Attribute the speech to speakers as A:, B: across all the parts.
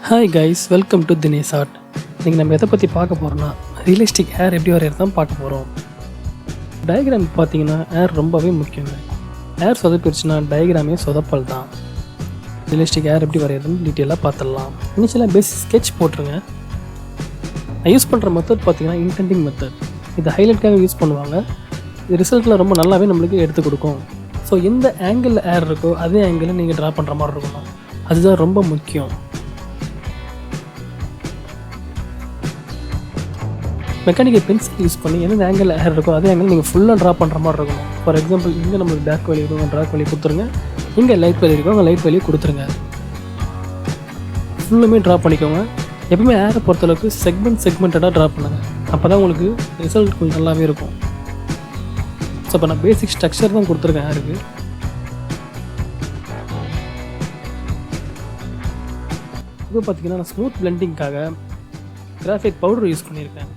A: Hi guys, welcome to Dinesh art. இன்றைக்கி நம்ம எதை பற்றி பார்க்க போகிறோம்னா ரியலிஸ்டிக் ஏர் எப்படி வரைகிறது தான் பார்க்க போகிறோம். டயக்ராம் பார்த்தீங்கன்னா ஏர் ரொம்பவே முக்கியங்க. ஏர் சொதப்பிடுச்சுன்னா டயக்ராமே சொதப்பல் தான். ரியலிஸ்டிக் ஏர் எப்படி வரைகிறதுன்னு டீட்டெயிலாக பார்த்துடலாம். இனிஷியலாக பேசிக் ஸ்கெட்ச் போட்டுருங்க. நான் யூஸ் பண்ணுற மெத்தட் பார்த்தீங்கன்னா இன்டெண்டிங் மெத்தட். இது ஹைலைட்காக யூஸ் பண்ணுவாங்க. இது ரிசல்ட்டில் ரொம்ப நல்லாவே நம்மளுக்கு எடுத்து கொடுக்கும். ஸோ எந்த ஆங்கிளில் ஏர் இருக்கோ அதே ஆங்கிளில் நீங்கள் ட்ரா பண்ணுற மாதிரி இருக்கணும். அதுதான் ரொம்ப முக்கியம். மெக்கானிக்கல் பென்சில் யூஸ் பண்ணி எந்த ஆங்கிள் ஏர் இருக்கோ அதே ஆங்கிள் நீங்கள் ஃபுல்லாக ட்ரா பண்ணுற மாதிரி இருக்கணும். ஃபார் எக்ஸாம்பிள் இங்கே நம்மளுக்கு டார்க் வேல்யூ இருக்கும், டார்க் வேல்யூ கொடுத்துருங்க. இங்கே லைட் வேல்யூ இருக்கும், அங்கே லைட் வேல்யூ கொடுத்துருங்க. ஃபுல்லுமே ட்ரா பண்ணிக்கோங்க. எப்பவுமே ஏரை பொறுத்தளவுக்கு செக்மெண்டடாக ட்ரா பண்ணுங்கள். அப்போ தான் உங்களுக்கு ரிசல்ட் கொஞ்சம் நல்லாவே இருக்கும். ஸோ இப்போ நான் பேசிக் ஸ்ட்ரக்சர் தான் கொடுத்துருக்கேன் ஏருக்கு. இப்போ பார்த்தீங்கன்னா நான் ஸ்மூத் பிளெண்டிங்காக கிராஃபைட் பவுடர் யூஸ் பண்ணியிருக்கேன்.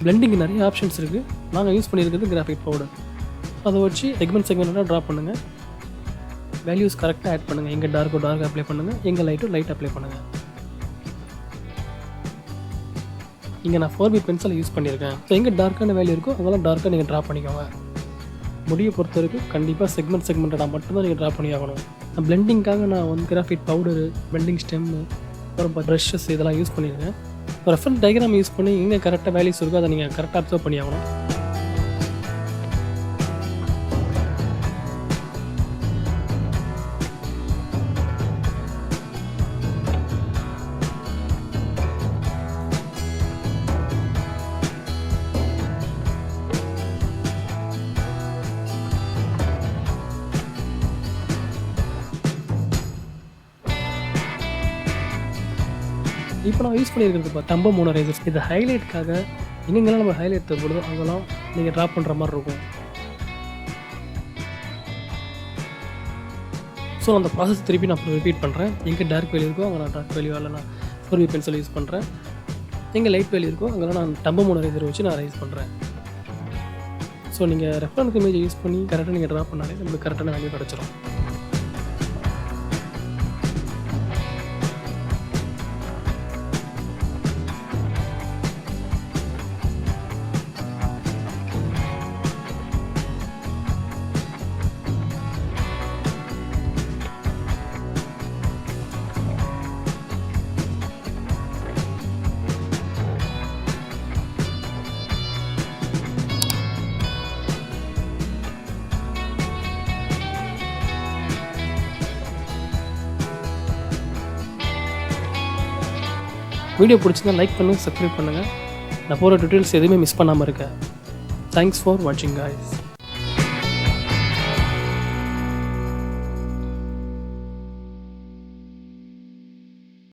A: பிளெண்டிங் நிறைய ஆப்ஷன்ஸ் இருக்குது. நாங்கள் யூஸ் பண்ணியிருக்கிறது கிராஃபைட் பவுடர். அதை வச்சு செக்மெண்ட்டாக ட்ரா பண்ணுங்கள். வேல்யூஸ் கரெக்டாக ஆட் பண்ணுங்கள். எங்கே டார்க்கோ டார்க் அப்ளை பண்ணுங்கள், எங்கே லைட்டோ லைட் அப்ளை பண்ணுங்கள். இங்கே நான் 4B பென்சிலை யூஸ் பண்ணியிருக்கேன். ஸோ எங்கே டார்க்கான வேல்யூ இருக்கோ அதெல்லாம் டார்க்காக நீங்கள் ட்ரா பண்ணிக்கோங்க. முடியை பொறுத்த வரைக்கும் கண்டிப்பாக செக்மெண்டடாக மட்டும்தான் நீங்கள் ட்ரா பண்ணி ஆகணும். நான் பிளெண்டிங்காக நான் வந்து கிராஃபைட் பவுடரு, பெண்டிங் ஸ்டெம்மு, அப்புறம் ப்ரஷஸ் இதெல்லாம் யூஸ் பண்ணியிருக்கேன். ரெஃபரன்ஸ் டயக்ராம் யூஸ் பண்ணி எங்கே கரெக்டாக வேல்யூஸ் இருக்கோ அதை நீங்கள் கரெக்டாக அப்சர்வ் பண்ணி ஆகணும். இப்போ நான் யூஸ் பண்ணியிருக்கிறது டம்போ மோனரைசர்ஸ். இது ஹைலைட்காக எங்கெங்கெல்லாம் நம்ம ஹைலைட் தேவைப்படுதோ அங்கெல்லாம் நீங்கள் ட்ரா பண்ணுற மாதிரி இருக்கும். ஸோ அந்த ப்ராசஸ் திருப்பி நான் ரிப்பீட் பண்ணுறேன். எங்கே டார்க் வேல்யூ இருக்கோ அங்கே நான் டார்க் வேல்யூவால் நான் 4B பென்சில் யூஸ் பண்ணுறேன். எங்கே லைட் வேல்யூ இருக்கோ அங்கெல்லாம் நான் டம்போ மோனரைசர் வச்சு நான் ரைஸ் பண்ணுறேன். ஸோ நீங்கள் ரெஃபரன்ஸ் இமேஜை யூஸ் பண்ணி கரெக்டாக நீங்கள் ட்ரா பண்ணாலே நம்மளுக்கு கரெக்டான வேல்யூ கிடச்சிரும். வீடியோ பிடிச்சிருந்தா லைக் பண்ணுங்கள், சப்ஸ்கிரைப் பண்ணுங்கள். நான் போகிற டீட்டெயில்ஸ் எதுவுமே மிஸ் பண்ணாமல் இருக்கேன். தேங்க்ஸ் ஃபார் வாட்சிங் காய்ஸ்.